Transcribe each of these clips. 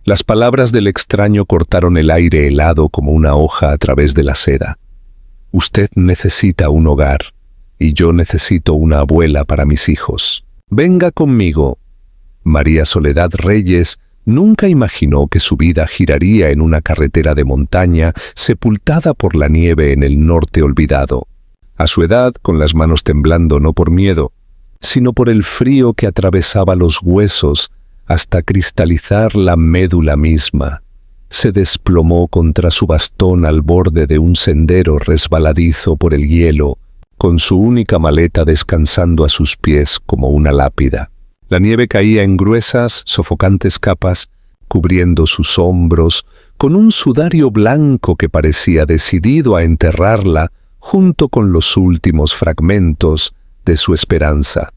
Las palabras del extraño cortaron el aire helado como una hoja a través de la seda. Usted necesita un hogar, y yo necesito una abuela para mis hijos. Venga conmigo. María Soledad Reyes nunca imaginó que su vida giraría en una carretera de montaña sepultada por la nieve en el norte olvidado. A su edad, con las manos temblando no por miedo, sino por el frío que atravesaba los huesos hasta cristalizar la médula misma, se desplomó contra su bastón al borde de un sendero resbaladizo por el hielo, con su única maleta descansando a sus pies como una lápida. La nieve caía en gruesas, sofocantes capas, cubriendo sus hombros, con un sudario blanco que parecía decidido a enterrarla junto con los últimos fragmentos de su esperanza.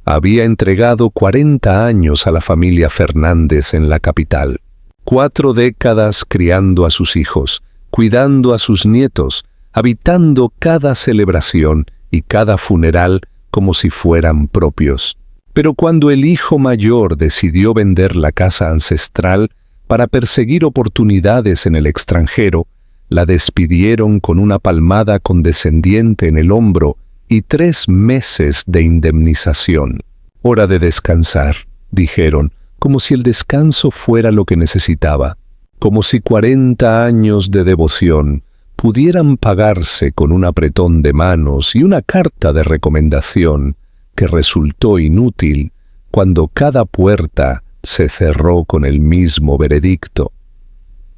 Había entregado 40 años a la familia Fernández en la capital, 4 décadas criando a sus hijos, cuidando a sus nietos, habitando cada celebración y cada funeral como si fueran propios. Pero cuando el hijo mayor decidió vender la casa ancestral para perseguir oportunidades en el extranjero, la despidieron con una palmada condescendiente en el hombro y 3 meses de indemnización. Hora de descansar, dijeron, como si el descanso fuera lo que necesitaba, como si 40 años de devoción pudieran pagarse con un apretón de manos y una carta de recomendación que resultó inútil cuando cada puerta se cerró con el mismo veredicto.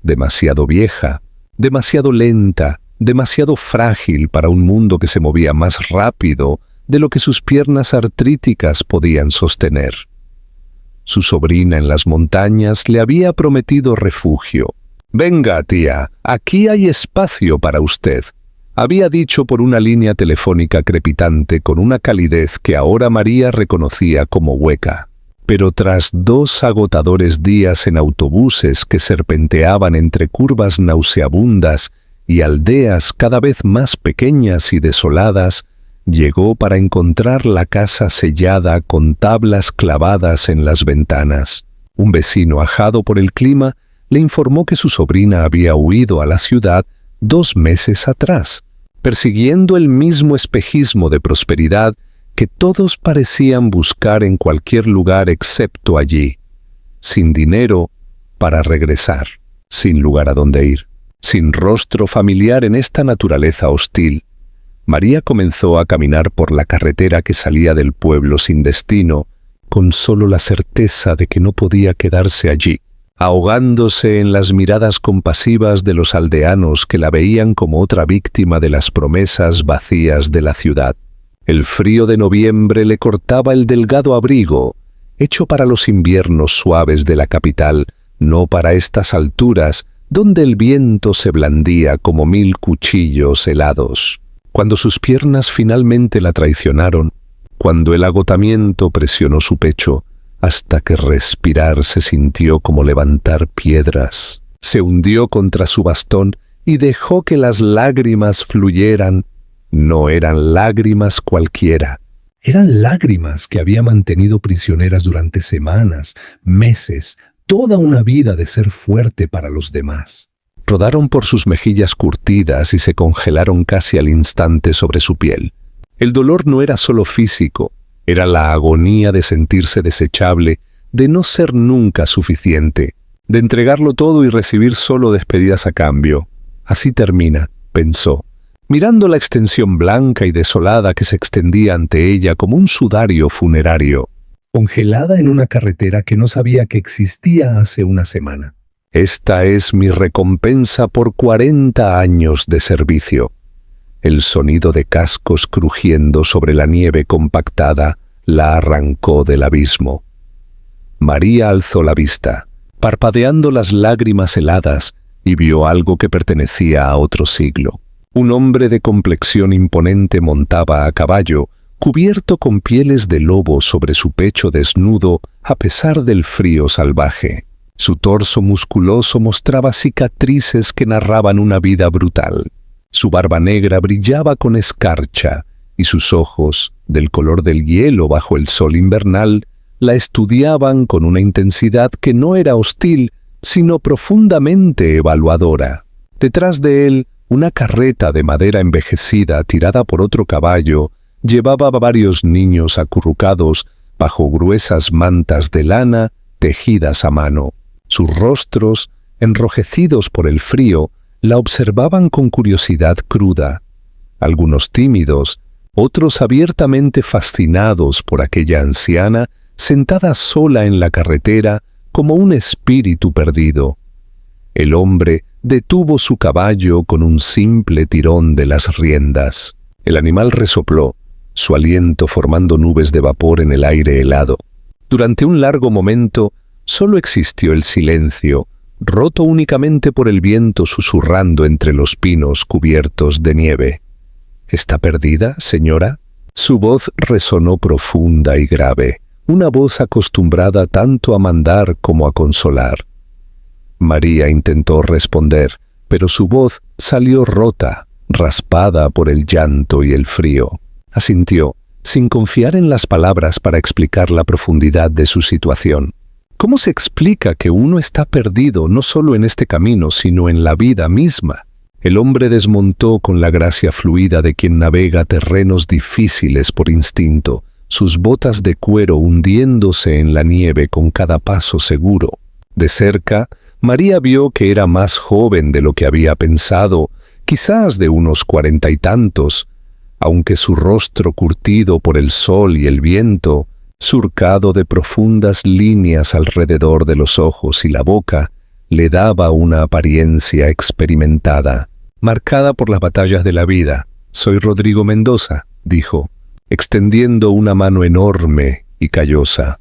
Demasiado vieja, demasiado lenta, demasiado frágil para un mundo que se movía más rápido de lo que sus piernas artríticas podían sostener. Su sobrina en las montañas le había prometido refugio. «Venga, tía, aquí hay espacio para usted», había dicho por una línea telefónica crepitante con una calidez que ahora María reconocía como hueca. Pero tras 2 agotadores días en autobuses que serpenteaban entre curvas nauseabundas y aldeas cada vez más pequeñas y desoladas, llegó para encontrar la casa sellada con tablas clavadas en las ventanas. Un vecino ajado por el clima le informó que su sobrina había huido a la ciudad 2 meses atrás, persiguiendo el mismo espejismo de prosperidad que todos parecían buscar en cualquier lugar excepto allí, sin dinero para regresar, sin lugar a donde ir, sin rostro familiar en esta naturaleza hostil. María comenzó a caminar por la carretera que salía del pueblo sin destino, con solo la certeza de que no podía quedarse allí, ahogándose en las miradas compasivas de los aldeanos que la veían como otra víctima de las promesas vacías de la ciudad. El frío de noviembre le cortaba el delgado abrigo, hecho para los inviernos suaves de la capital, no para estas alturas, donde el viento se blandía como 1000 cuchillos helados. Cuando sus piernas finalmente la traicionaron, cuando el agotamiento presionó su pecho, hasta que respirar se sintió como levantar piedras, se hundió contra su bastón y dejó que las lágrimas fluyeran. No eran lágrimas cualquiera, eran lágrimas que había mantenido prisioneras durante semanas, meses, toda una vida de ser fuerte para los demás. Rodaron por sus mejillas curtidas y se congelaron casi al instante sobre su piel. El dolor no era solo físico, era la agonía de sentirse desechable, de no ser nunca suficiente, de entregarlo todo y recibir solo despedidas a cambio. Así termina, pensó, mirando la extensión blanca y desolada que se extendía ante ella como un sudario funerario, congelada en una carretera que no sabía que existía hace una semana. Esta es mi recompensa por 40 años de servicio. El sonido de cascos crujiendo sobre la nieve compactada la arrancó del abismo. María alzó la vista, parpadeando las lágrimas heladas, y vio algo que pertenecía a otro siglo. Un hombre de complexión imponente montaba a caballo, cubierto con pieles de lobo sobre su pecho desnudo a pesar del frío salvaje. Su torso musculoso mostraba cicatrices que narraban una vida brutal. Su barba negra brillaba con escarcha y sus ojos, del color del hielo bajo el sol invernal, la estudiaban con una intensidad que no era hostil, sino profundamente evaluadora. Detrás de él, una carreta de madera envejecida tirada por otro caballo llevaba a varios niños acurrucados bajo gruesas mantas de lana tejidas a mano. Sus rostros, enrojecidos por el frío, la observaban con curiosidad cruda. Algunos tímidos, otros abiertamente fascinados por aquella anciana sentada sola en la carretera como un espíritu perdido. El hombre detuvo su caballo con un simple tirón de las riendas. El animal resopló, su aliento formando nubes de vapor en el aire helado. Durante un largo momento, solo existió el silencio, roto únicamente por el viento susurrando entre los pinos cubiertos de nieve. ¿Está perdida, señora? Su voz resonó profunda y grave, una voz acostumbrada tanto a mandar como a consolar. María intentó responder, pero su voz salió rota, raspada por el llanto y el frío. Asintió, sin confiar en las palabras para explicar la profundidad de su situación. ¿Cómo se explica que uno está perdido no solo en este camino, sino en la vida misma? El hombre desmontó con la gracia fluida de quien navega terrenos difíciles por instinto, sus botas de cuero hundiéndose en la nieve con cada paso seguro. De cerca, María vio que era más joven de lo que había pensado, quizás de unos 40 y tantos, aunque su rostro curtido por el sol y el viento, surcado de profundas líneas alrededor de los ojos y la boca, le daba una apariencia experimentada, marcada por las batallas de la vida. «Soy Rodrigo Mendoza», dijo, extendiendo una mano enorme y callosa,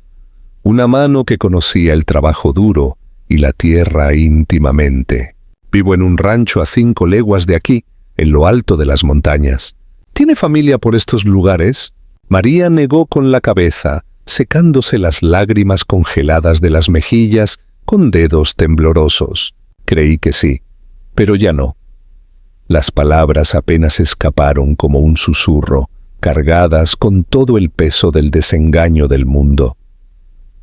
una mano que conocía el trabajo duro y la tierra íntimamente. «Vivo en un rancho a 5 leguas de aquí, en lo alto de las montañas». «¿Tiene familia por estos lugares?» María negó con la cabeza, secándose las lágrimas congeladas de las mejillas con dedos temblorosos. «Creí que sí, pero ya no». Las palabras apenas escaparon como un susurro, cargadas con todo el peso del desengaño del mundo.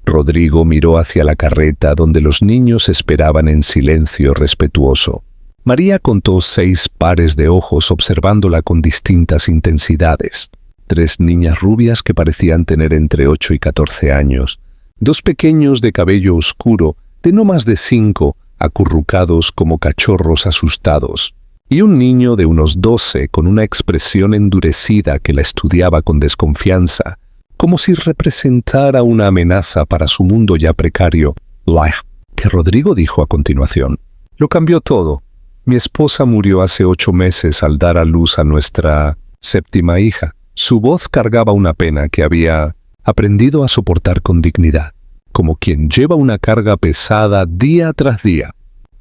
Rodrigo miró hacia la carreta donde los niños esperaban en silencio respetuoso. María contó 6 pares de ojos observándola con distintas intensidades. 3 niñas rubias que parecían tener entre 8 y 14 años, 2 pequeños de cabello oscuro, de no más de 5, acurrucados como cachorros asustados, y un niño de unos 12 con una expresión endurecida que la estudiaba con desconfianza, como si representara una amenaza para su mundo ya precario. «La que Rodrigo dijo a continuación. Lo cambió todo. Mi esposa murió hace 8 meses al dar a luz a nuestra 7ª hija. Su voz cargaba una pena que había aprendido a soportar con dignidad, como quien lleva una carga pesada día tras día.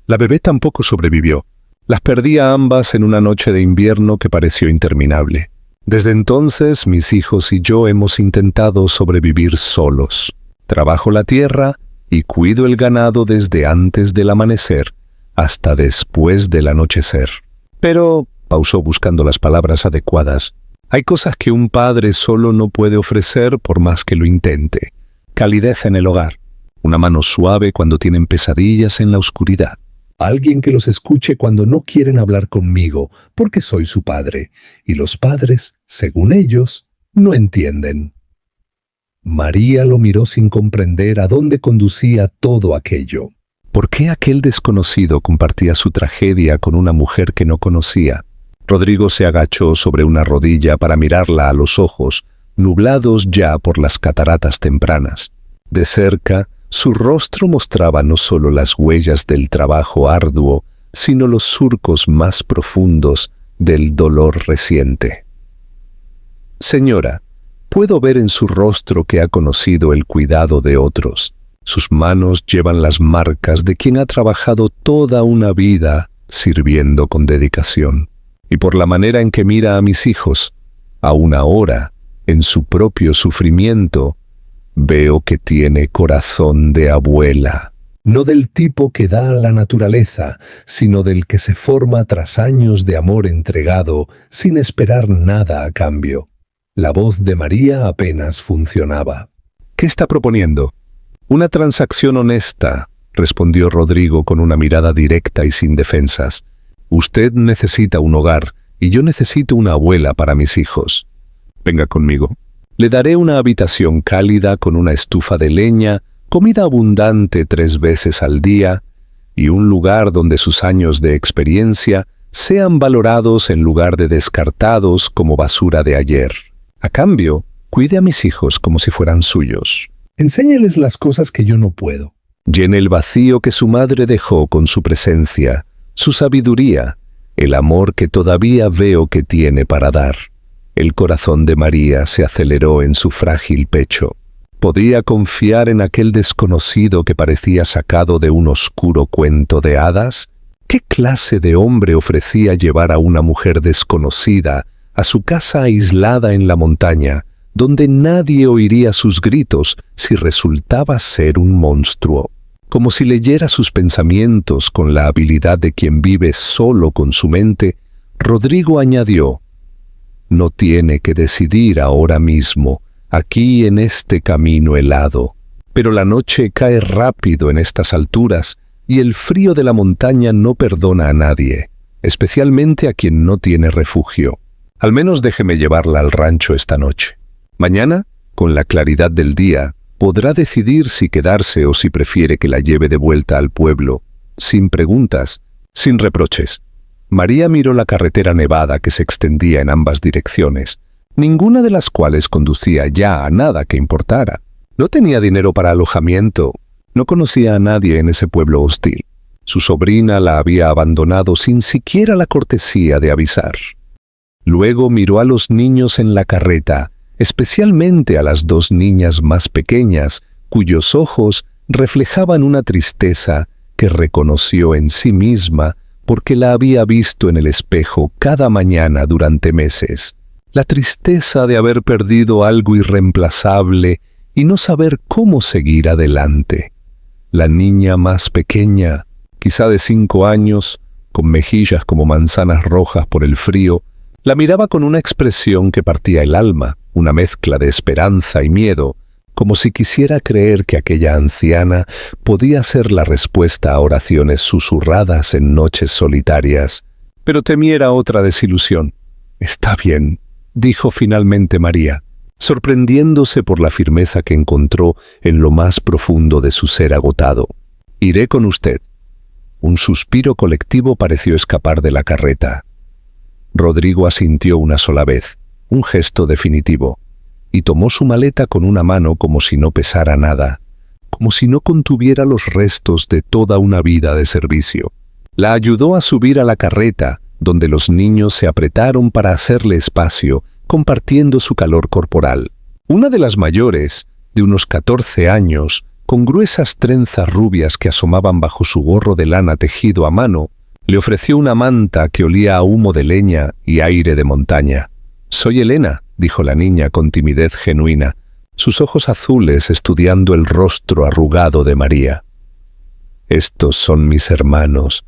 La bebé tampoco sobrevivió. Las perdí a ambas en una noche de invierno que pareció interminable. Desde entonces, mis hijos y yo hemos intentado sobrevivir solos. Trabajo la tierra y cuido el ganado desde antes del amanecer hasta después del anochecer. Pero, pausó buscando las palabras adecuadas, hay cosas que un padre solo no puede ofrecer por más que lo intente. Calidez en el hogar, una mano suave cuando tienen pesadillas en la oscuridad. Alguien que los escuche cuando no quieren hablar conmigo, porque soy su padre, y los padres, según ellos, no entienden. María lo miró sin comprender a dónde conducía todo aquello. ¿Por qué aquel desconocido compartía su tragedia con una mujer que no conocía? Rodrigo se agachó sobre una rodilla para mirarla a los ojos, nublados ya por las cataratas tempranas. De cerca, su rostro mostraba no solo las huellas del trabajo arduo, sino los surcos más profundos del dolor reciente. «Señora, puedo ver en su rostro que ha conocido el cuidado de otros. Sus manos llevan las marcas de quien ha trabajado toda una vida sirviendo con dedicación. Y por la manera en que mira a mis hijos, aún ahora, en su propio sufrimiento, veo que tiene corazón de abuela. No del tipo que da a la naturaleza, sino del que se forma tras años de amor entregado, sin esperar nada a cambio». La voz de María apenas funcionaba. ¿Qué está proponiendo? Una transacción honesta, respondió Rodrigo con una mirada directa y sin defensas. Usted necesita un hogar y yo necesito una abuela para mis hijos. Venga conmigo. Le daré una habitación cálida con una estufa de leña, comida abundante 3 veces al día y un lugar donde sus años de experiencia sean valorados en lugar de descartados como basura de ayer. A cambio, cuide a mis hijos como si fueran suyos. Enséñales las cosas que yo no puedo. Llene el vacío que su madre dejó con su presencia, su sabiduría, el amor que todavía veo que tiene para dar. El corazón de María se aceleró en su frágil pecho. ¿Podía confiar en aquel desconocido que parecía sacado de un oscuro cuento de hadas? ¿Qué clase de hombre ofrecía llevar a una mujer desconocida a su casa aislada en la montaña, donde nadie oiría sus gritos si resultaba ser un monstruo? Como si leyera sus pensamientos con la habilidad de quien vive solo con su mente, Rodrigo añadió: «No tiene que decidir ahora mismo, aquí en este camino helado. Pero la noche cae rápido en estas alturas y el frío de la montaña no perdona a nadie, especialmente a quien no tiene refugio. Al menos déjeme llevarla al rancho esta noche. Mañana, con la claridad del día, podrá decidir si quedarse o si prefiere que la lleve de vuelta al pueblo, sin preguntas, sin reproches». María miró la carretera nevada que se extendía en ambas direcciones, ninguna de las cuales conducía ya a nada que importara. No tenía dinero para alojamiento, no conocía a nadie en ese pueblo hostil. Su sobrina la había abandonado sin siquiera la cortesía de avisar. Luego miró a los niños en la carreta, especialmente a las 2 niñas más pequeñas, cuyos ojos reflejaban una tristeza que reconoció en sí misma porque la había visto en el espejo cada mañana durante meses. La tristeza de haber perdido algo irreemplazable y no saber cómo seguir adelante. La niña más pequeña, quizá de 5 años, con mejillas como manzanas rojas por el frío, la miraba con una expresión que partía el alma, una mezcla de esperanza y miedo, como si quisiera creer que aquella anciana podía ser la respuesta a oraciones susurradas en noches solitarias. Pero temiera otra desilusión. «Está bien», dijo finalmente María, sorprendiéndose por la firmeza que encontró en lo más profundo de su ser agotado. «Iré con usted». Un suspiro colectivo pareció escapar de la carreta. Rodrigo asintió una sola vez, un gesto definitivo, y tomó su maleta con una mano como si no pesara nada, como si no contuviera los restos de toda una vida de servicio. La ayudó a subir a la carreta, donde los niños se apretaron para hacerle espacio, compartiendo su calor corporal. Una de las mayores, de unos 14 años, con gruesas trenzas rubias que asomaban bajo su gorro de lana tejido a mano, le ofreció una manta que olía a humo de leña y aire de montaña. «Soy Elena», dijo la niña con timidez genuina, sus ojos azules estudiando el rostro arrugado de María. «Estos son mis hermanos,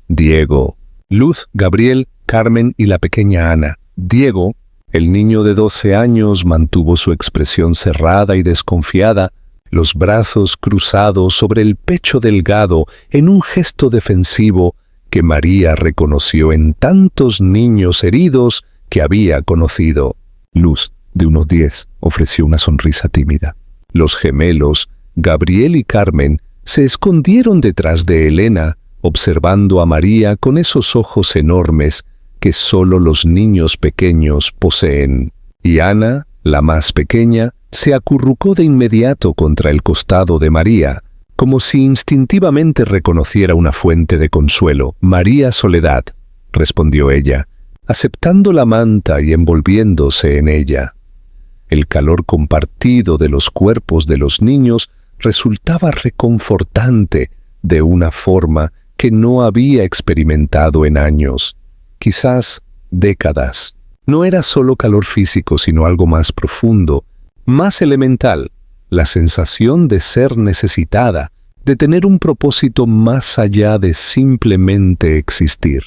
Diego, Luz, Gabriel, Carmen y la pequeña Ana». Diego, el niño de 12 años, mantuvo su expresión cerrada y desconfiada, los brazos cruzados sobre el pecho delgado en un gesto defensivo que María reconoció en tantos niños heridos que había conocido. Luz, de unos 10, ofreció una sonrisa tímida. Los gemelos, Gabriel y Carmen, se escondieron detrás de Elena, observando a María con esos ojos enormes que solo los niños pequeños poseen. Y Ana, la más pequeña, se acurrucó de inmediato contra el costado de María, como si instintivamente reconociera una fuente de consuelo. «María Soledad», respondió ella, aceptando la manta y envolviéndose en ella. El calor compartido de los cuerpos de los niños resultaba reconfortante de una forma que no había experimentado en años, quizás décadas. No era solo calor físico, sino algo más profundo, más elemental, la sensación de ser necesitada, de tener un propósito más allá de simplemente existir.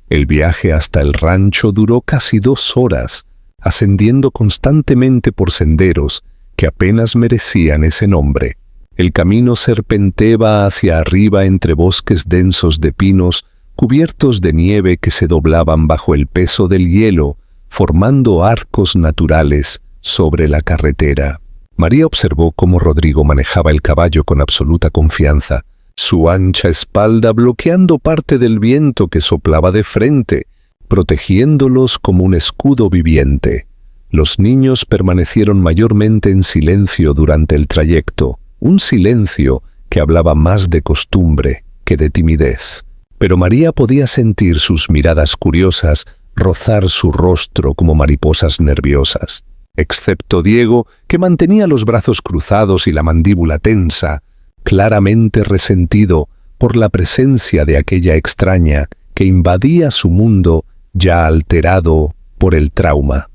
El viaje hasta el rancho duró casi 2 horas, ascendiendo constantemente por senderos que apenas merecían ese nombre. El camino serpenteaba hacia arriba entre bosques densos de pinos cubiertos de nieve que se doblaban bajo el peso del hielo, formando arcos naturales sobre la carretera. María observó cómo Rodrigo manejaba el caballo con absoluta confianza, su ancha espalda bloqueando parte del viento que soplaba de frente, protegiéndolos como un escudo viviente. Los niños permanecieron mayormente en silencio durante el trayecto, un silencio que hablaba más de costumbre que de timidez. Pero María podía sentir sus miradas curiosas rozar su rostro como mariposas nerviosas. Excepto Diego, que mantenía los brazos cruzados y la mandíbula tensa, claramente resentido por la presencia de aquella extraña que invadía su mundo ya alterado por el trauma.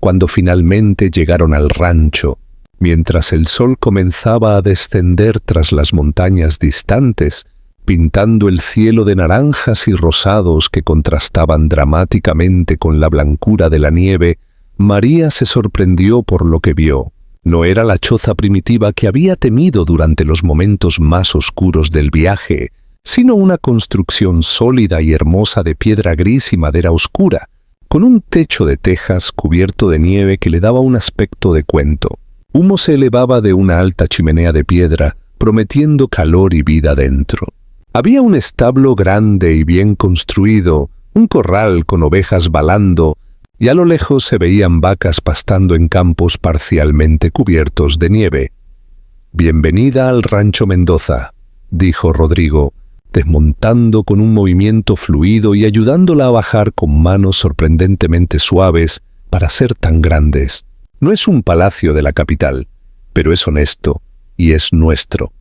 Cuando finalmente llegaron al rancho, mientras el sol comenzaba a descender tras las montañas distantes, pintando el cielo de naranjas y rosados que contrastaban dramáticamente con la blancura de la nieve, María se sorprendió por lo que vio. No era la choza primitiva que había temido durante los momentos más oscuros del viaje, sino una construcción sólida y hermosa de piedra gris y madera oscura, con un techo de tejas cubierto de nieve que le daba un aspecto de cuento. Humo se elevaba de una alta chimenea de piedra, prometiendo calor y vida dentro. Había un establo grande y bien construido, un corral con ovejas balando, y a lo lejos se veían vacas pastando en campos parcialmente cubiertos de nieve. «Bienvenida al Rancho Mendoza», dijo Rodrigo, desmontando con un movimiento fluido y ayudándola a bajar con manos sorprendentemente suaves para ser tan grandes. «No es un palacio de la capital, pero es honesto y es nuestro».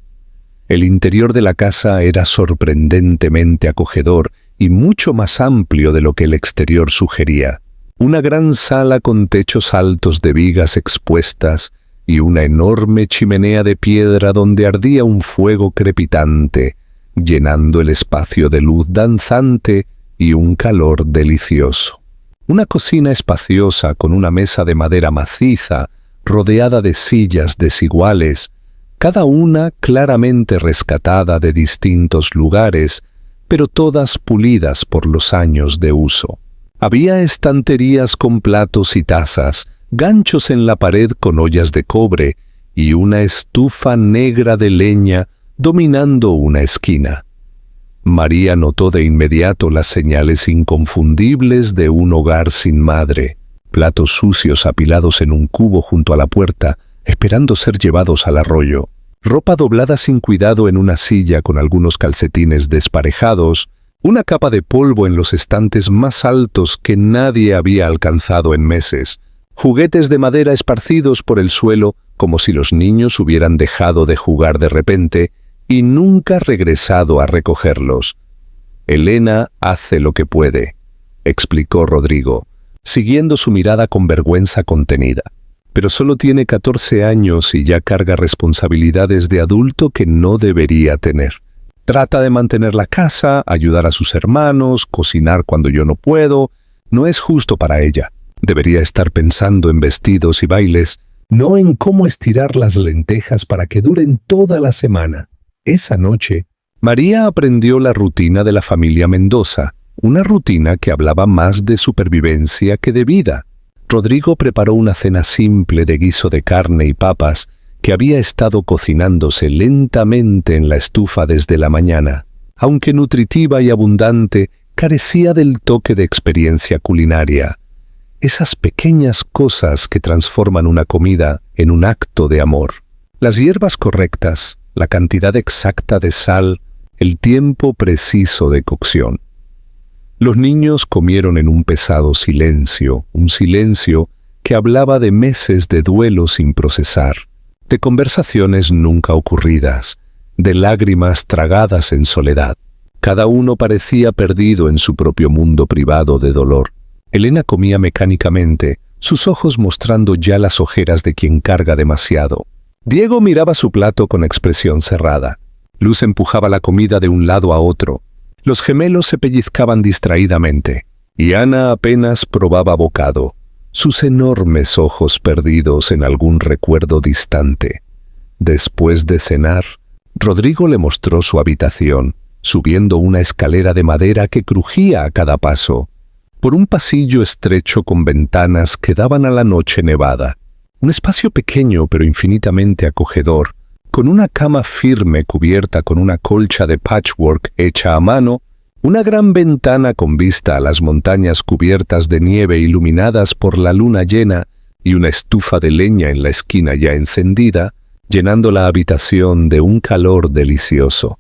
El interior de la casa era sorprendentemente acogedor y mucho más amplio de lo que el exterior sugería. Una gran sala con techos altos de vigas expuestas y una enorme chimenea de piedra donde ardía un fuego crepitante, llenando el espacio de luz danzante y un calor delicioso. Una cocina espaciosa con una mesa de madera maciza, rodeada de sillas desiguales, cada una claramente rescatada de distintos lugares, pero todas pulidas por los años de uso. Había estanterías con platos y tazas, ganchos en la pared con ollas de cobre y una estufa negra de leña dominando una esquina. María notó de inmediato las señales inconfundibles de un hogar sin madre, platos sucios apilados en un cubo junto a la puerta, esperando ser llevados al arroyo, ropa doblada sin cuidado en una silla con algunos calcetines desparejados, una capa de polvo en los estantes más altos que nadie había alcanzado en meses, juguetes de madera esparcidos por el suelo como si los niños hubieran dejado de jugar de repente y nunca regresado a recogerlos. «Elena hace lo que puede», explicó Rodrigo, siguiendo su mirada con vergüenza contenida. «Pero solo tiene 14 años y ya carga responsabilidades de adulto que no debería tener. Trata de mantener la casa, ayudar a sus hermanos, cocinar cuando yo no puedo. No es justo para ella. Debería estar pensando en vestidos y bailes, no en cómo estirar las lentejas para que duren toda la semana». Esa noche, María aprendió la rutina de la familia Mendoza, una rutina que hablaba más de supervivencia que de vida. Rodrigo preparó una cena simple de guiso de carne y papas que había estado cocinándose lentamente en la estufa desde la mañana. Aunque nutritiva y abundante, carecía del toque de experiencia culinaria. Esas pequeñas cosas que transforman una comida en un acto de amor. Las hierbas correctas, la cantidad exacta de sal, el tiempo preciso de cocción. Los niños comieron en un pesado silencio, un silencio que hablaba de meses de duelo sin procesar, de conversaciones nunca ocurridas, de lágrimas tragadas en soledad. Cada uno parecía perdido en su propio mundo privado de dolor. Elena comía mecánicamente, sus ojos mostrando ya las ojeras de quien carga demasiado. Diego miraba su plato con expresión cerrada. Luz empujaba la comida de un lado a otro. Los gemelos se pellizcaban distraídamente, y Ana apenas probaba bocado. sus enormes ojos perdidos en algún recuerdo distante. Después de cenar, Rodrigo le mostró su habitación, subiendo una escalera de madera que crujía a cada paso, por un pasillo estrecho con ventanas que daban a la noche nevada. Un espacio pequeño pero infinitamente acogedor, con una cama firme cubierta con una colcha de patchwork hecha a mano, una gran ventana con vista a las montañas cubiertas de nieve iluminadas por la luna llena y una estufa de leña en la esquina ya encendida, llenando la habitación de un calor delicioso.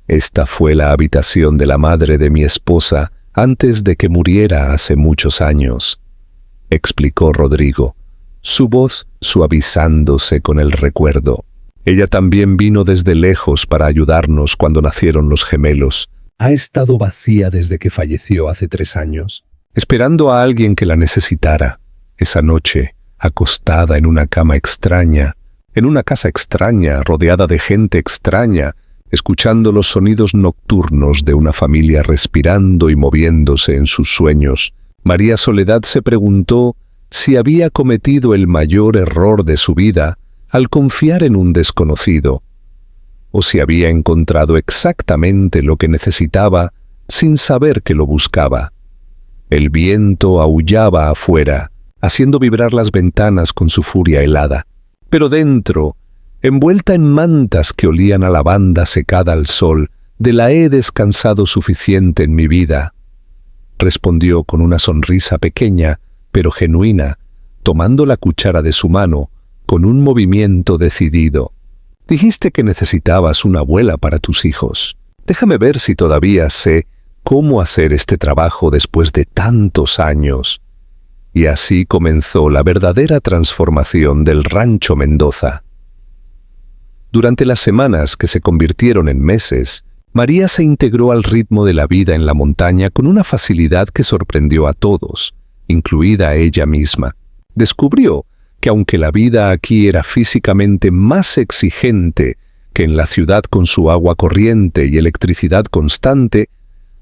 Esta fue la habitación de la madre de mi esposa antes de que muriera hace muchos años, explicó Rodrigo, su voz suavizándose con el recuerdo. Ella también vino desde lejos para ayudarnos cuando nacieron los gemelos. Ha estado vacía desde que falleció hace 3 años. Esperando a alguien que la necesitara. Esa noche, acostada en una cama extraña, en una casa extraña, rodeada de gente extraña, escuchando los sonidos nocturnos de una familia respirando y moviéndose en sus sueños, María Soledad se preguntó si había cometido el mayor error de su vida al confiar en un desconocido, o si había encontrado exactamente lo que necesitaba sin saber que lo buscaba. El viento aullaba afuera, haciendo vibrar las ventanas con su furia helada, pero dentro, envuelta en mantas que olían a lavanda secada al sol, de la he descansado suficiente en mi vida, respondió con una sonrisa pequeña, pero genuina, tomando la cuchara de su mano, con un movimiento decidido. Dijiste que necesitabas una abuela para tus hijos. Déjame ver si todavía sé cómo hacer este trabajo después de tantos años. Y así comenzó la verdadera transformación del Rancho Mendoza. Durante las semanas que se convirtieron en meses, María se integró al ritmo de la vida en la montaña con una facilidad que sorprendió a todos, incluida a ella misma. Descubrió que aunque la vida aquí era físicamente más exigente que en la ciudad con su agua corriente y electricidad constante,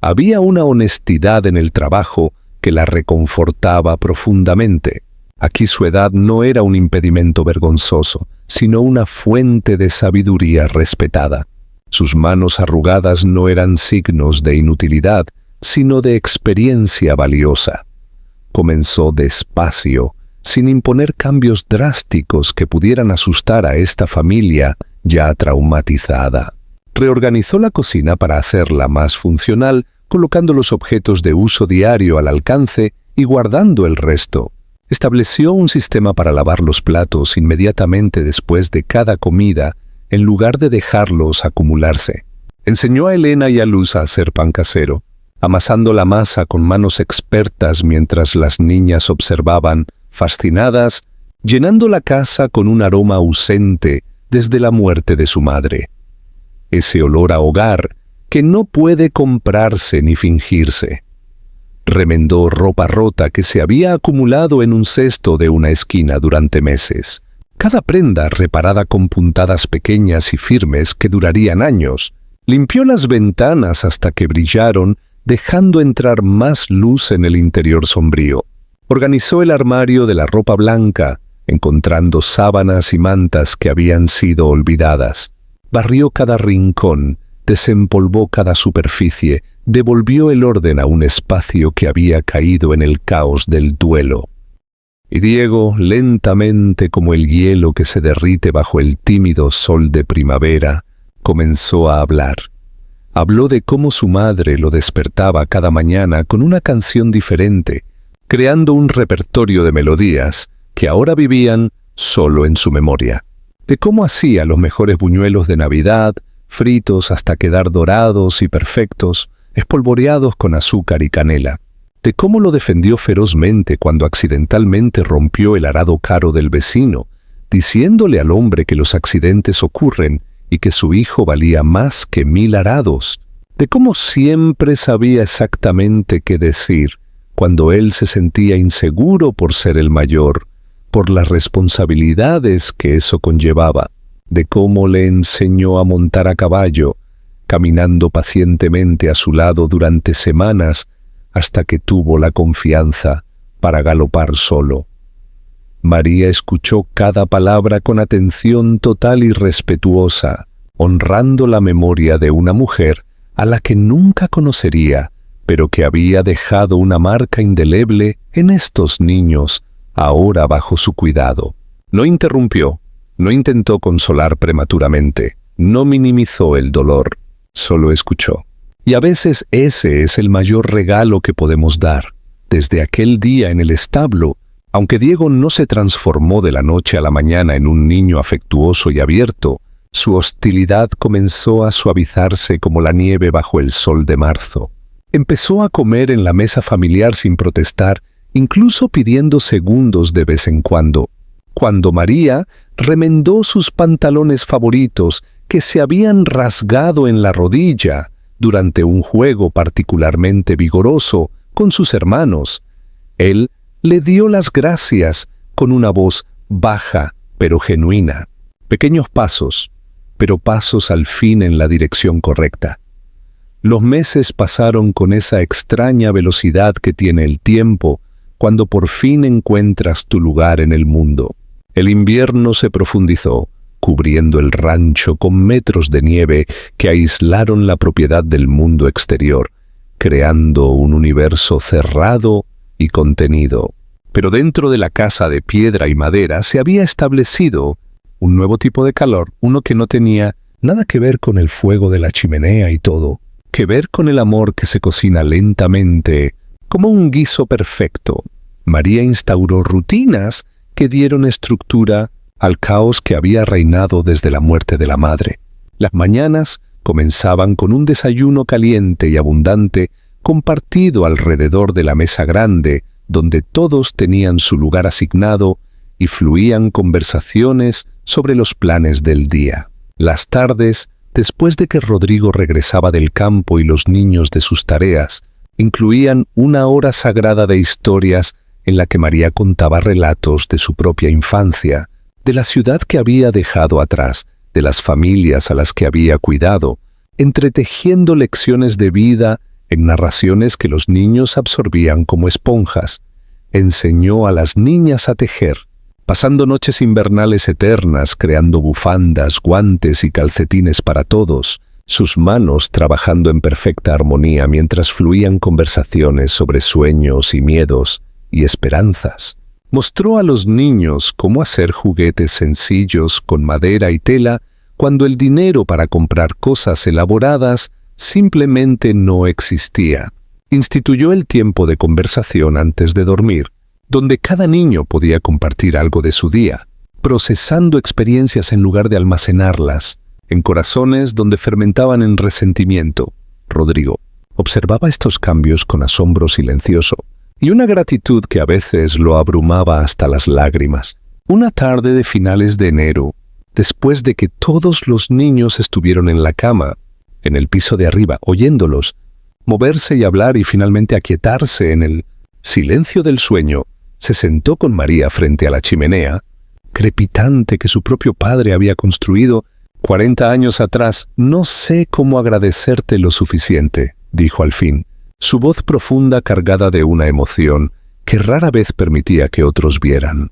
había una honestidad en el trabajo que la reconfortaba profundamente. Aquí su edad no era un impedimento vergonzoso, sino una fuente de sabiduría respetada. Sus manos arrugadas no eran signos de inutilidad, sino de experiencia valiosa. Comenzó despacio, sin imponer cambios drásticos que pudieran asustar a esta familia ya traumatizada. Reorganizó la cocina para hacerla más funcional, colocando los objetos de uso diario al alcance y guardando el resto. Estableció un sistema para lavar los platos inmediatamente después de cada comida, en lugar de dejarlos acumularse. Enseñó a Elena y a Luz a hacer pan casero, amasando la masa con manos expertas mientras las niñas observaban, fascinadas, llenando la casa con un aroma ausente desde la muerte de su madre. Ese olor a hogar que no puede comprarse ni fingirse. Remendó ropa rota que se había acumulado en un cesto de una esquina durante meses. Cada prenda reparada con puntadas pequeñas y firmes que durarían años. Limpió las ventanas hasta que brillaron, dejando entrar más luz en el interior sombrío. Organizó el armario de la ropa blanca, encontrando sábanas y mantas que habían sido olvidadas. Barrió cada rincón, desempolvó cada superficie, devolvió el orden a un espacio que había caído en el caos del duelo. Y Diego, lentamente como el hielo que se derrite bajo el tímido sol de primavera, comenzó a hablar. Habló de cómo su madre lo despertaba cada mañana con una canción diferente, creando un repertorio de melodías que ahora vivían solo en su memoria. De cómo hacía los mejores buñuelos de Navidad, fritos hasta quedar dorados y perfectos, espolvoreados con azúcar y canela. De cómo lo defendió ferozmente cuando accidentalmente rompió el arado caro del vecino, diciéndole al hombre que los accidentes ocurren y que su hijo valía más que 1000 arados. De cómo siempre sabía exactamente qué decir cuando él se sentía inseguro por ser el mayor, por las responsabilidades que eso conllevaba. De cómo le enseñó a montar a caballo, caminando pacientemente a su lado durante semanas hasta que tuvo la confianza, para galopar solo. María escuchó cada palabra con atención total y respetuosa, honrando la memoria de una mujer a la que nunca conocería, pero que había dejado una marca indeleble en estos niños, ahora bajo su cuidado. No interrumpió, no intentó consolar prematuramente, no minimizó el dolor, solo escuchó. Y a veces ese es el mayor regalo que podemos dar. Desde aquel día en el establo, aunque Diego no se transformó de la noche a la mañana en un niño afectuoso y abierto, su hostilidad comenzó a suavizarse como la nieve bajo el sol de marzo. Empezó a comer en la mesa familiar sin protestar, incluso pidiendo segundos de vez en cuando. Cuando María remendó sus pantalones favoritos que se habían rasgado en la rodilla durante un juego particularmente vigoroso con sus hermanos, él le dio las gracias con una voz baja pero genuina. Pequeños pasos, pero pasos al fin en la dirección correcta. Los meses pasaron con esa extraña velocidad que tiene el tiempo cuando por fin encuentras tu lugar en el mundo. El invierno se profundizó, cubriendo el rancho con metros de nieve que aislaron la propiedad del mundo exterior, creando un universo cerrado y contenido. Pero dentro de la casa de piedra y madera se había establecido un nuevo tipo de calor, uno que no tenía nada que ver con el fuego de la chimenea y todo, que ver con el amor que se cocina lentamente, como un guiso perfecto. María instauró rutinas que dieron estructura al caos que había reinado desde la muerte de la madre. Las mañanas comenzaban con un desayuno caliente y abundante compartido alrededor de la mesa grande, donde todos tenían su lugar asignado y fluían conversaciones sobre los planes del día. Las tardes, después de que Rodrigo regresaba del campo y los niños de sus tareas, incluían una hora sagrada de historias en la que María contaba relatos de su propia infancia, de la ciudad que había dejado atrás, de las familias a las que había cuidado, entretejiendo lecciones de vida en narraciones que los niños absorbían como esponjas. Enseñó a las niñas a tejer, pasando noches invernales eternas creando bufandas, guantes y calcetines para todos, sus manos trabajando en perfecta armonía mientras fluían conversaciones sobre sueños y miedos y esperanzas. Mostró a los niños cómo hacer juguetes sencillos con madera y tela cuando el dinero para comprar cosas elaboradas simplemente no existía. Instituyó el tiempo de conversación antes de dormir, donde cada niño podía compartir algo de su día, procesando experiencias en lugar de almacenarlas, en corazones donde fermentaban en resentimiento. Rodrigo observaba estos cambios con asombro silencioso y una gratitud que a veces lo abrumaba hasta las lágrimas. Una tarde de finales de enero, después de que todos los niños estuvieron en la cama, en el piso de arriba, oyéndolos moverse y hablar y finalmente aquietarse en el silencio del sueño, se sentó con María frente a la chimenea, crepitante que su propio padre había construido 40 años atrás. «No sé cómo agradecerte lo suficiente», dijo al fin, su voz profunda cargada de una emoción que rara vez permitía que otros vieran.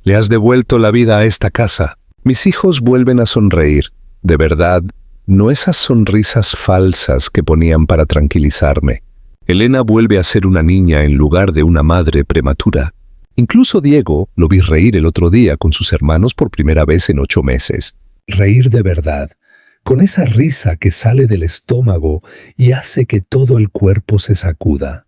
«Le has devuelto la vida a esta casa. Mis hijos vuelven a sonreír, de verdad, no esas sonrisas falsas que ponían para tranquilizarme. Elena vuelve a ser una niña en lugar de una madre prematura. Incluso Diego lo vi reír el otro día con sus hermanos por primera vez en 8 meses. Reír de verdad, con esa risa que sale del estómago y hace que todo el cuerpo se sacuda».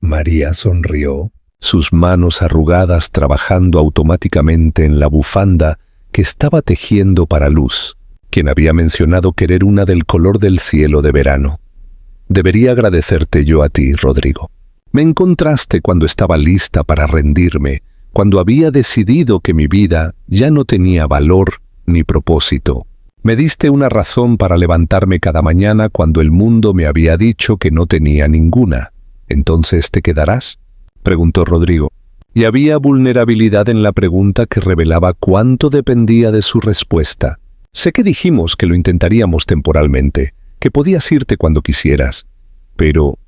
María sonrió, sus manos arrugadas trabajando automáticamente en la bufanda que estaba tejiendo para Luz, quien había mencionado querer una del color del cielo de verano. «Debería agradecerte yo a ti, Rodrigo. Me encontraste cuando estaba lista para rendirme, cuando había decidido que mi vida ya no tenía valor ni propósito. Me diste una razón para levantarme cada mañana cuando el mundo me había dicho que no tenía ninguna. ¿Entonces te quedarás?», preguntó Rodrigo. Y había vulnerabilidad en la pregunta que revelaba cuánto dependía de su respuesta. «Sé que dijimos que lo intentaríamos temporalmente, que podías irte cuando quisieras, pero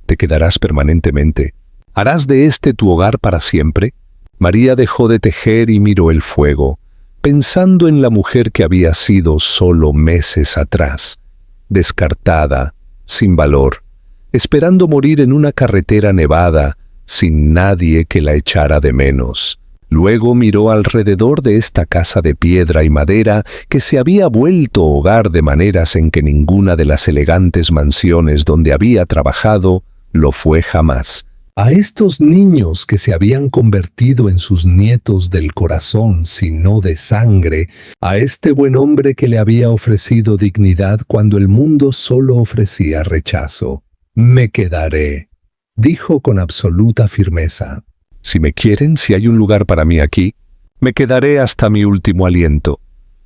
¿te quedarás permanentemente? ¿Harás de este tu hogar para siempre? María dejó de tejer y miró el fuego, pensando en la mujer que había sido solo meses atrás, descartada, sin valor, esperando morir en una carretera nevada, sin nadie que la echara de menos. Luego miró alrededor de esta casa de piedra y madera que se había vuelto hogar de maneras en que ninguna de las elegantes mansiones donde había trabajado lo fue jamás. A estos niños que se habían convertido en sus nietos del corazón, sino de sangre, a este buen hombre que le había ofrecido dignidad cuando el mundo solo ofrecía rechazo. Me quedaré, dijo con absoluta firmeza. Si me quieren, si hay un lugar para mí aquí, me quedaré hasta mi último aliento.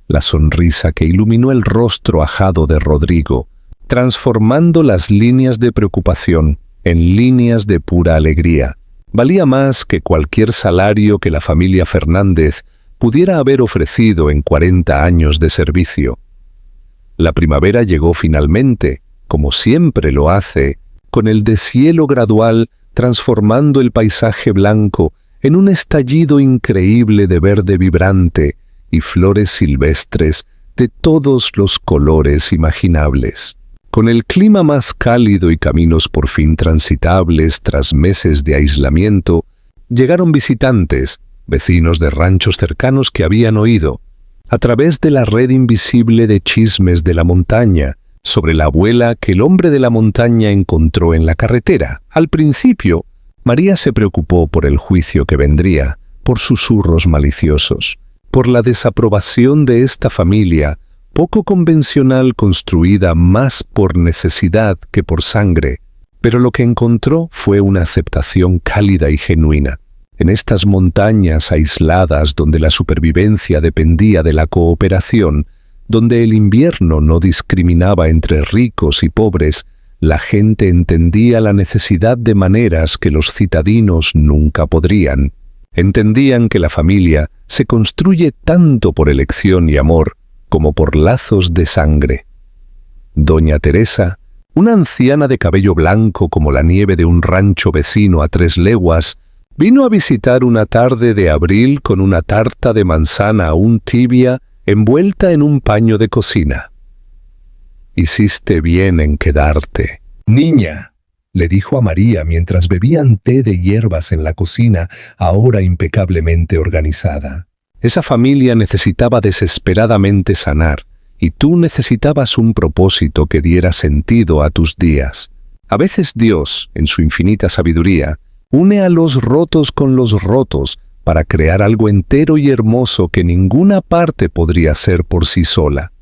La sonrisa que iluminó el rostro ajado de Rodrigo, transformando las líneas de preocupación en líneas de pura alegría, valía más que cualquier salario que la familia Fernández pudiera haber ofrecido en 40 años de servicio. La primavera llegó finalmente, como siempre lo hace, con el deshielo gradual transformando el paisaje blanco en un estallido increíble de verde vibrante y flores silvestres de todos los colores imaginables. Con el clima más cálido y caminos por fin transitables tras meses de aislamiento, llegaron visitantes, vecinos de ranchos cercanos que habían oído, a través de la red invisible de chismes de la montaña, sobre la abuela que el hombre de la montaña encontró en la carretera. Al principio, María se preocupó por el juicio que vendría, por susurros maliciosos, por la desaprobación de esta familia poco convencional construida más por necesidad que por sangre, pero lo que encontró fue una aceptación cálida y genuina. En estas montañas aisladas donde la supervivencia dependía de la cooperación, donde el invierno no discriminaba entre ricos y pobres, la gente entendía la necesidad de maneras que los citadinos nunca podrían. Entendían que la familia se construye tanto por elección y amor como por lazos de sangre. Doña Teresa, una anciana de cabello blanco como la nieve de un rancho vecino a 3 leguas, vino a visitar una tarde de abril con una tarta de manzana aún tibia envuelta en un paño de cocina. «Hiciste bien en quedarte». «Niña», le dijo a María mientras bebían té de hierbas en la cocina, ahora impecablemente organizada. Esa familia necesitaba desesperadamente sanar, y tú necesitabas un propósito que diera sentido a tus días. A veces Dios, en su infinita sabiduría, une a los rotos con los rotos para crear algo entero y hermoso que ninguna parte podría ser por sí sola.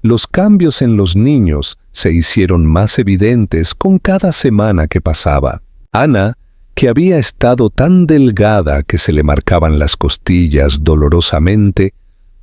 Los cambios en los niños se hicieron más evidentes con cada semana que pasaba. Ana, que había estado tan delgada que se le marcaban las costillas dolorosamente,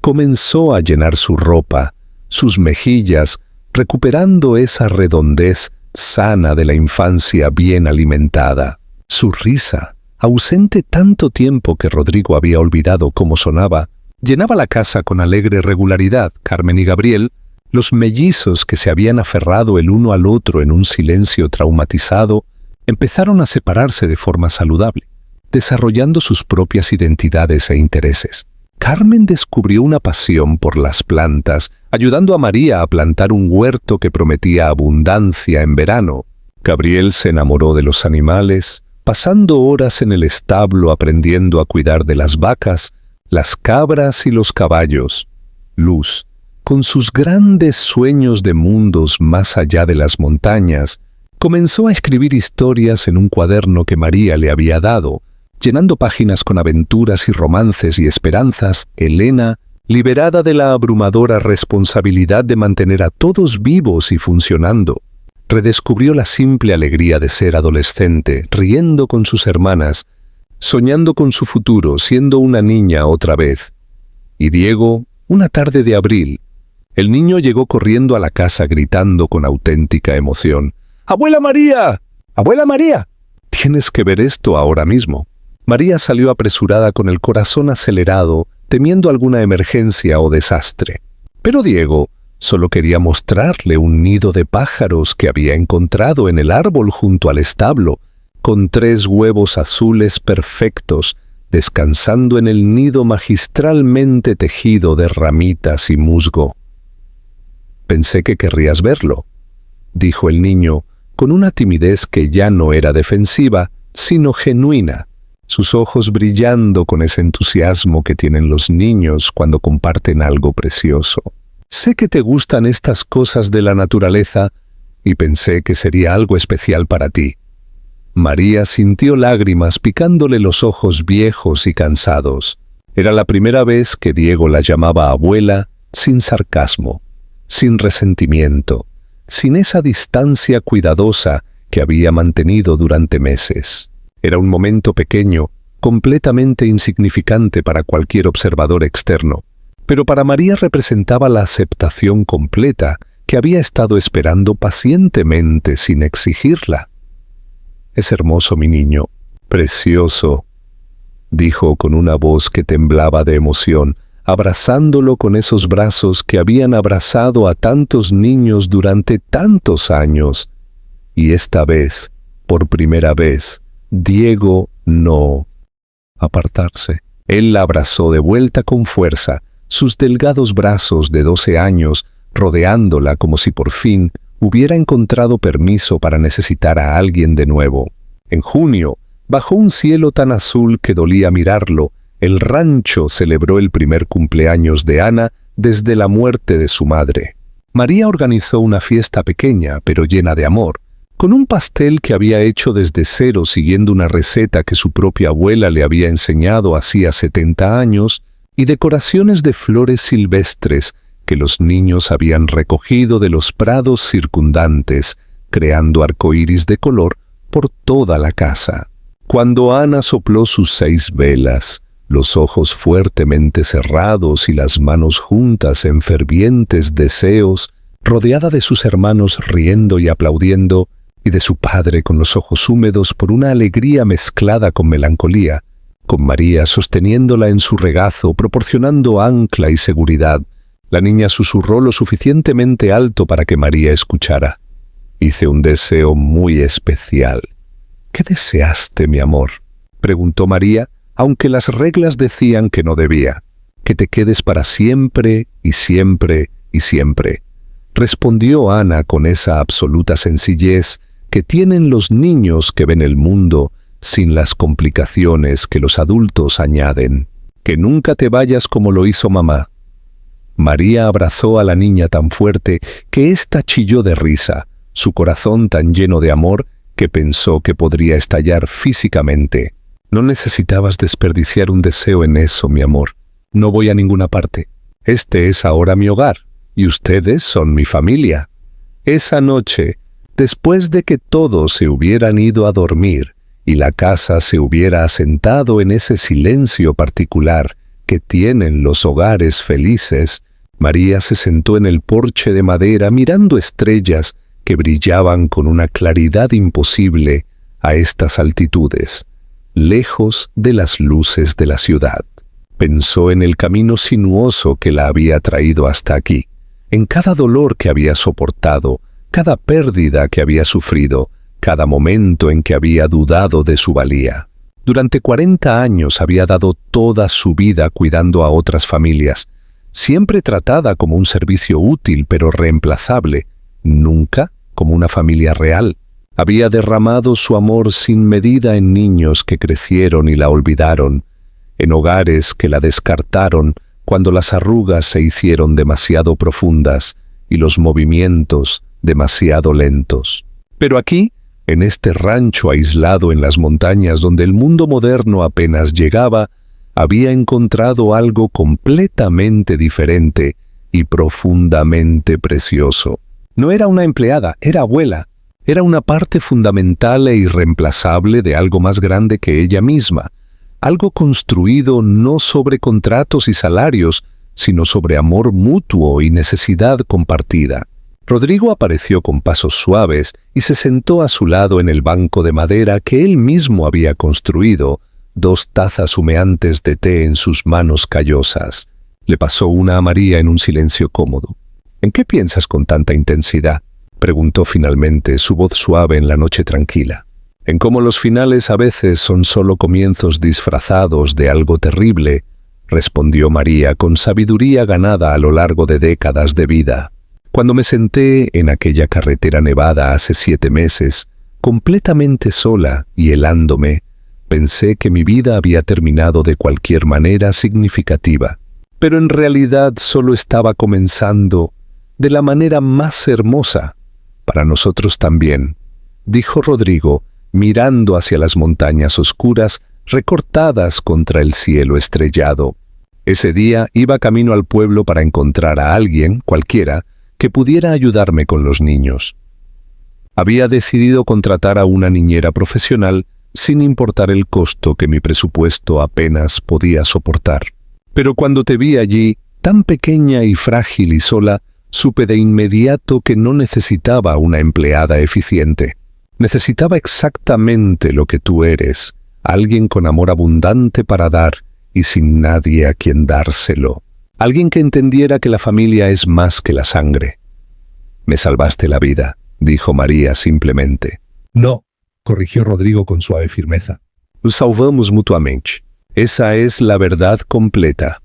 comenzó a llenar su ropa, sus mejillas, recuperando esa redondez sana de la infancia bien alimentada. Su risa, ausente tanto tiempo que Rodrigo había olvidado cómo sonaba, llenaba la casa con alegre regularidad. Carmen y Gabriel, los mellizos que se habían aferrado el uno al otro en un silencio traumatizado, empezaron a separarse de forma saludable, desarrollando sus propias identidades e intereses. Carmen descubrió una pasión por las plantas, ayudando a María a plantar un huerto que prometía abundancia en verano. Gabriel se enamoró de los animales, pasando horas en el establo aprendiendo a cuidar de las vacas, las cabras y los caballos. Luz, con sus grandes sueños de mundos más allá de las montañas, comenzó a escribir historias en un cuaderno que María le había dado. Llenando páginas con aventuras y romances y esperanzas, Elena, liberada de la abrumadora responsabilidad de mantener a todos vivos y funcionando, redescubrió la simple alegría de ser adolescente, riendo con sus hermanas, soñando con su futuro, siendo una niña otra vez. Y Diego, una tarde de abril, el niño llegó corriendo a la casa gritando con auténtica emoción: «¡Abuela María! ¡Abuela María! Tienes que ver esto ahora mismo». María salió apresurada con el corazón acelerado, temiendo alguna emergencia o desastre. Pero Diego solo quería mostrarle un nido de pájaros que había encontrado en el árbol junto al establo, con 3 huevos azules perfectos, descansando en el nido magistralmente tejido de ramitas y musgo. «Pensé que querrías verlo», dijo el niño, con una timidez que ya no era defensiva, sino genuina, sus ojos brillando con ese entusiasmo que tienen los niños cuando comparten algo precioso. «Sé que te gustan estas cosas de la naturaleza y pensé que sería algo especial para ti». María sintió lágrimas picándole los ojos viejos y cansados. Era la primera vez que Diego la llamaba abuela sin sarcasmo, sin resentimiento, sin esa distancia cuidadosa que había mantenido durante meses. Era un momento pequeño, completamente insignificante para cualquier observador externo, pero para María representaba la aceptación completa que había estado esperando pacientemente sin exigirla. «Es hermoso, mi niño, precioso», dijo con una voz que temblaba de emoción, abrazándolo con esos brazos que habían abrazado a tantos niños durante tantos años. Y esta vez, por primera vez, Diego no apartarse. Él la abrazó de vuelta con fuerza, sus delgados brazos de 12 años rodeándola como si por fin hubiera encontrado permiso para necesitar a alguien de nuevo. En junio, bajo un cielo tan azul que dolía mirarlo, el rancho celebró el primer cumpleaños de Ana desde la muerte de su madre. María organizó una fiesta pequeña, pero llena de amor, con un pastel que había hecho desde cero siguiendo una receta que su propia abuela le había enseñado hacía 70 años, y decoraciones de flores silvestres que los niños habían recogido de los prados circundantes, creando arcoíris de color por toda la casa. Cuando Ana sopló sus 6 velas, los ojos fuertemente cerrados y las manos juntas en fervientes deseos, rodeada de sus hermanos riendo y aplaudiendo, y de su padre con los ojos húmedos por una alegría mezclada con melancolía, con María sosteniéndola en su regazo, proporcionando ancla y seguridad, la niña susurró lo suficientemente alto para que María escuchara. «Hice un deseo muy especial». «¿Qué deseaste, mi amor?», preguntó María, aunque las reglas decían que no debía. «Que te quedes para siempre y siempre y siempre», respondió Ana con esa absoluta sencillez que tienen los niños que ven el mundo sin las complicaciones que los adultos añaden. «Que nunca te vayas como lo hizo mamá». María abrazó a la niña tan fuerte que ésta chilló de risa, su corazón tan lleno de amor que pensó que podría estallar físicamente. «No necesitabas desperdiciar un deseo en eso, mi amor. No voy a ninguna parte. Este es ahora mi hogar, y ustedes son mi familia». Esa noche, después de que todos se hubieran ido a dormir y la casa se hubiera asentado en ese silencio particular que tienen los hogares felices, María se sentó en el porche de madera mirando estrellas que brillaban con una claridad imposible a estas altitudes, lejos de las luces de la ciudad. Pensó en el camino sinuoso que la había traído hasta aquí, en cada dolor que había soportado, cada pérdida que había sufrido, cada momento en que había dudado de su valía. Durante 40 años había dado toda su vida cuidando a otras familias, siempre tratada como un servicio útil pero reemplazable, nunca como una familia real. Había derramado su amor sin medida en niños que crecieron y la olvidaron, en hogares que la descartaron cuando las arrugas se hicieron demasiado profundas y los movimientos demasiado lentos. Pero aquí, en este rancho aislado en las montañas donde el mundo moderno apenas llegaba, había encontrado algo completamente diferente y profundamente precioso. No era una empleada, era abuela. Era una parte fundamental e irreemplazable de algo más grande que ella misma, algo construido no sobre contratos y salarios, sino sobre amor mutuo y necesidad compartida. Rodrigo apareció con pasos suaves y se sentó a su lado en el banco de madera que él mismo había construido, 2 tazas humeantes de té en sus manos callosas. Le pasó una a María en un silencio cómodo. «¿En qué piensas con tanta intensidad?», preguntó finalmente, su voz suave en la noche tranquila. en cómo los finales a veces son solo comienzos disfrazados de algo terrible, respondió María con sabiduría ganada a lo largo de décadas de vida. Cuando me senté en aquella carretera nevada hace 7 meses, completamente sola y helándome, pensé que mi vida había terminado de cualquier manera significativa. Pero en realidad solo estaba comenzando de la manera más hermosa. Para nosotros también, dijo Rodrigo, mirando hacia las montañas oscuras recortadas contra el cielo estrellado. Ese día iba camino al pueblo para encontrar a alguien, cualquiera, que pudiera ayudarme con los niños. Había decidido contratar a una niñera profesional sin importar el costo que mi presupuesto apenas podía soportar. Pero cuando te vi allí, tan pequeña y frágil y sola, supe de inmediato que no necesitaba una empleada eficiente. Necesitaba exactamente lo que tú eres, alguien con amor abundante para dar y sin nadie a quien dárselo. Alguien que entendiera que la familia es más que la sangre. Me salvaste la vida, dijo María simplemente. No, corrigió Rodrigo con suave firmeza. Nos salvamos mutuamente. Esa es la verdad completa.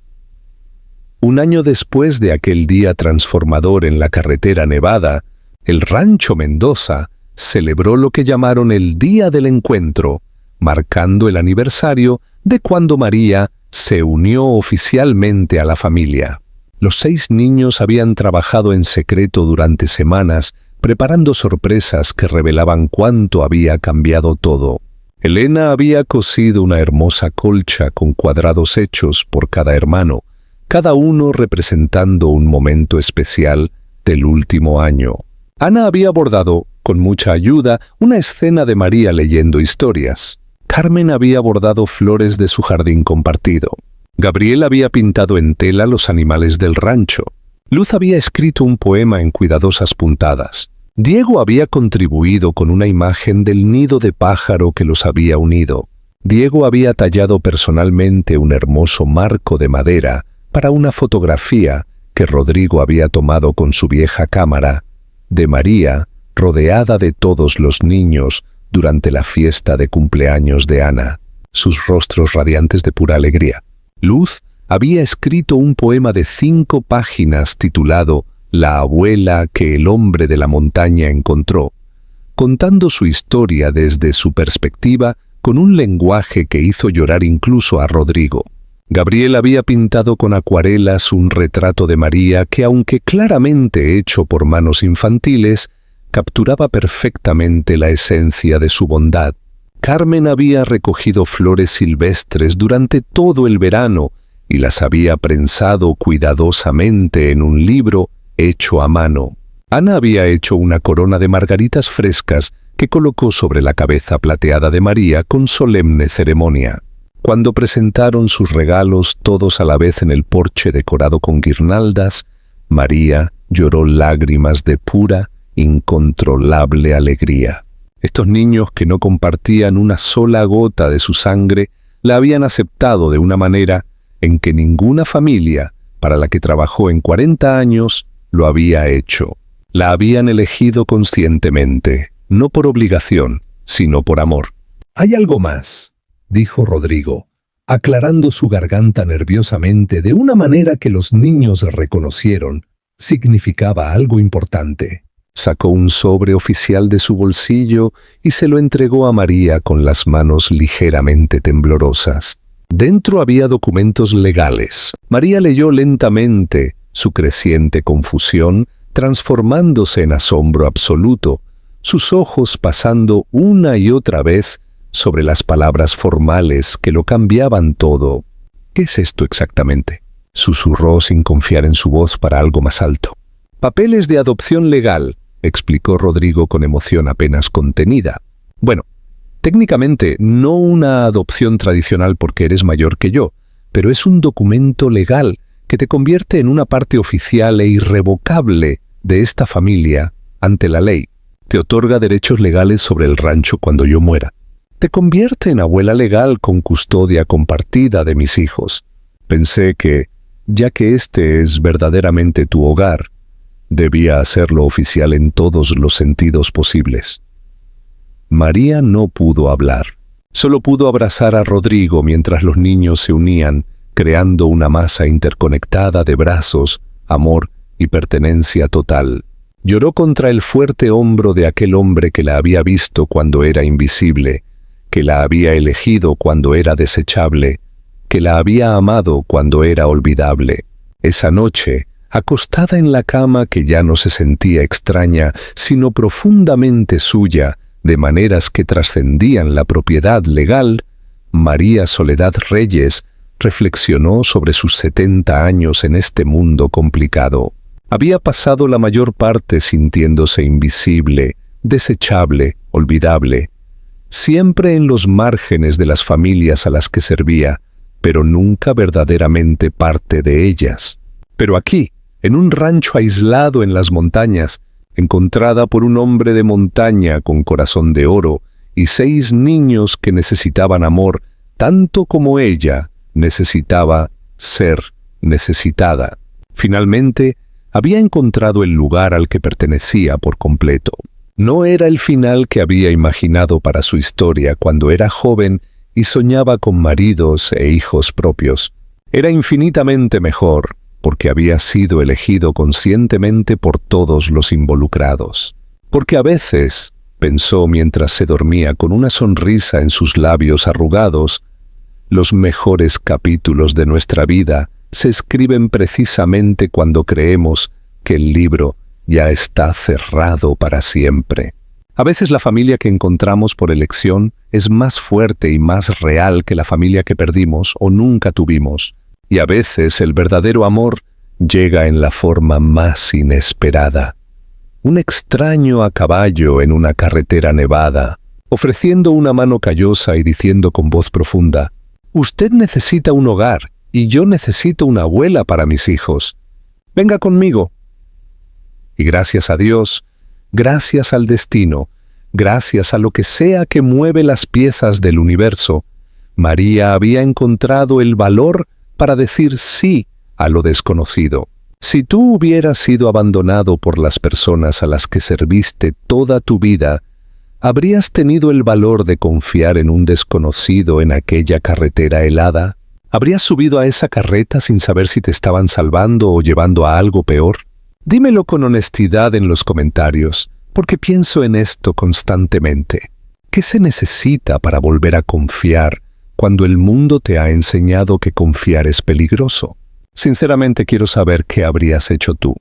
Un año después de aquel día transformador en la carretera nevada, el Rancho Mendoza celebró lo que llamaron el Día del Encuentro, marcando el aniversario de cuando María se unió oficialmente a la familia. Los 6 niños habían trabajado en secreto durante semanas, preparando sorpresas que revelaban cuánto había cambiado todo. Elena había cosido una hermosa colcha con cuadrados hechos por cada hermano, cada uno representando un momento especial del último año. Ana había bordado, con mucha ayuda, una escena de María leyendo historias. Carmen había bordado flores de su jardín compartido. Gabriel había pintado en tela los animales del rancho. Luz había escrito un poema en cuidadosas puntadas. Diego había contribuido con una imagen del nido de pájaro que los había unido. Diego había tallado personalmente un hermoso marco de madera para una fotografía que Rodrigo había tomado con su vieja cámara de María rodeada de todos los niños durante la fiesta de cumpleaños de Ana, sus rostros radiantes de pura alegría. Luz había escrito un poema de 5 páginas titulado La abuela que el hombre de la montaña encontró, contando su historia desde su perspectiva con un lenguaje que hizo llorar incluso a Rodrigo. Gabriel había pintado con acuarelas un retrato de María que, aunque claramente hecho por manos infantiles, capturaba perfectamente la esencia de su bondad. Carmen había recogido flores silvestres durante todo el verano y las había prensado cuidadosamente en un libro hecho a mano. Ana había hecho una corona de margaritas frescas que colocó sobre la cabeza plateada de María con solemne ceremonia. Cuando presentaron sus regalos todos a la vez en el porche decorado con guirnaldas, María lloró lágrimas de pura, incontrolable alegría. Estos niños que no compartían una sola gota de su sangre la habían aceptado de una manera en que ninguna familia para la que trabajó en 40 años lo había hecho. La habían elegido conscientemente, no por obligación, sino por amor. «Hay algo más», dijo Rodrigo, aclarando su garganta nerviosamente de una manera que los niños reconocieron. Significaba algo importante. Sacó un sobre oficial de su bolsillo y se lo entregó a María con las manos ligeramente temblorosas. Dentro había documentos legales. María leyó lentamente, su creciente confusión transformándose en asombro absoluto, sus ojos pasando una y otra vez sobre las palabras formales que lo cambiaban todo. «¿Qué es esto exactamente?», susurró sin confiar en su voz para algo más alto. «Papeles de adopción legal», explicó Rodrigo con emoción apenas contenida. «Bueno, técnicamente no una adopción tradicional porque eres mayor que yo, pero es un documento legal que te convierte en una parte oficial e irrevocable de esta familia ante la ley. Te otorga derechos legales sobre el rancho cuando yo muera. Te convierte en abuela legal con custodia compartida de mis hijos. Pensé que, ya que este es verdaderamente tu hogar, debía hacerlo oficial en todos los sentidos posibles». María no pudo hablar. Solo pudo abrazar a Rodrigo mientras los niños se unían, creando una masa interconectada de brazos, amor y pertenencia total. Lloró contra el fuerte hombro de aquel hombre que la había visto cuando era invisible, que la había elegido cuando era desechable, que la había amado cuando era olvidable. Esa noche, acostada en la cama que ya no se sentía extraña, sino profundamente suya, de maneras que trascendían la propiedad legal, María Soledad Reyes reflexionó sobre sus 70 años en este mundo complicado. Había pasado la mayor parte sintiéndose invisible, desechable, olvidable, siempre en los márgenes de las familias a las que servía, pero nunca verdaderamente parte de ellas. Pero aquí, en un rancho aislado en las montañas, encontrada por un hombre de montaña con corazón de oro y 6 niños que necesitaban amor tanto como ella necesitaba ser necesitada. Finalmente, había encontrado el lugar al que pertenecía por completo. No era el final que había imaginado para su historia cuando era joven y soñaba con maridos e hijos propios. Era infinitamente mejor, porque había sido elegido conscientemente por todos los involucrados. Porque a veces, pensó mientras se dormía con una sonrisa en sus labios arrugados, los mejores capítulos de nuestra vida se escriben precisamente cuando creemos que el libro ya está cerrado para siempre. A veces la familia que encontramos por elección es más fuerte y más real que la familia que perdimos o nunca tuvimos. Y a veces el verdadero amor llega en la forma más inesperada. Un extraño a caballo en una carretera nevada, ofreciendo una mano callosa y diciendo con voz profunda: «Usted necesita un hogar y yo necesito una abuela para mis hijos. Venga conmigo». Y gracias a Dios, gracias al destino, gracias a lo que sea que mueve las piezas del universo, María había encontrado el valor para decir sí a lo desconocido. Si tú hubieras sido abandonado por las personas a las que serviste toda tu vida, ¿habrías tenido el valor de confiar en un desconocido en aquella carretera helada? ¿Habrías subido a esa carreta sin saber si te estaban salvando o llevando a algo peor? Dímelo con honestidad en los comentarios, porque pienso en esto constantemente. ¿Qué se necesita para volver a confiar cuando el mundo te ha enseñado que confiar es peligroso? Sinceramente quiero saber qué habrías hecho tú.